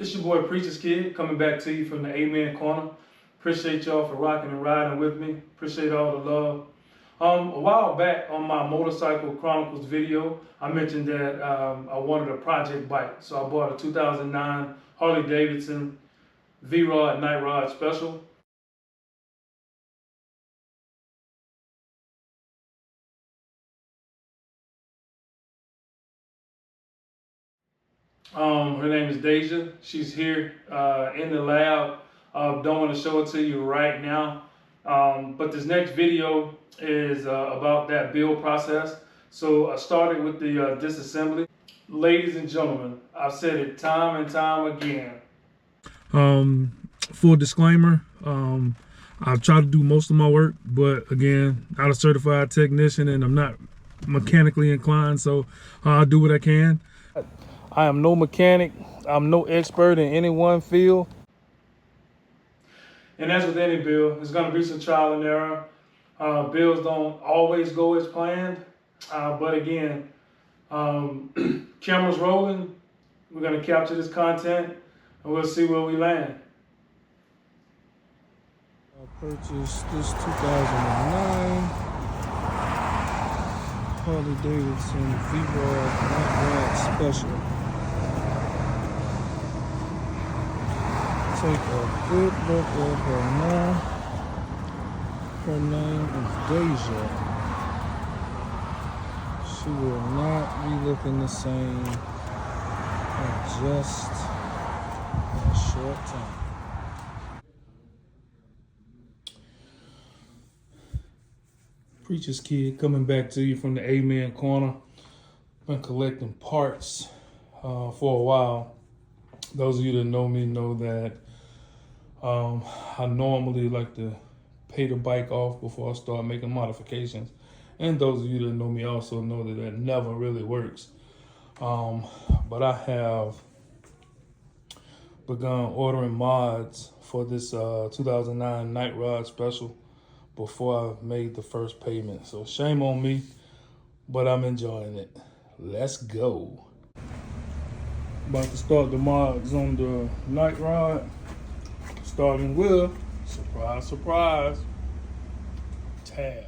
It's your boy Preacher's Kid coming back to you from the Amen Corner. Appreciate y'all for rocking and riding with me. Appreciate all the love. A while back on my Motorcycle Chronicles video, I mentioned that I wanted a project bike. So I bought a 2009 Harley Davidson Vrod Nightrod Special. Her name is Deja. She's here in the lab. Don't want to show it to you right now. But this next video is about that build process. So I started with the disassembly. Ladies and gentlemen, I've said it time and time again. Full disclaimer, I've tried to do most of my work, but again, not a certified technician and I'm not mechanically inclined, so I'll do what I can. I am no mechanic. I'm no expert in any one field. And as with any build, there's going to be some trial and error. Builds don't always go as planned. But again, camera's rolling. We're going to capture this content and we'll see where we land. I purchased this 2009 Harley Davidson Vrod Nightrod Special. Take a good look at her now. Her name is Deja. She will not be looking the same in just a short time. Preacher's Kid coming back to you from the Amen Corner. Been collecting parts for a while. Those of you that know me know that I normally like to pay the bike off before I start making modifications. And those of you that know me also know that that never really works. But I have begun ordering mods for this 2009 Nightrod Special before I made the first payment. So shame on me, but I'm enjoying it. Let's go. About to start the mods on the Nightrod. Starting with, surprise, surprise, tab.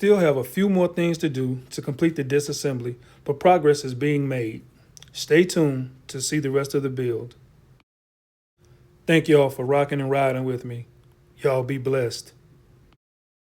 still have a few more things to do to complete the disassembly, but progress is being made. Stay tuned to see the rest of the build. Thank y'all for rocking and riding with me. Y'all be blessed.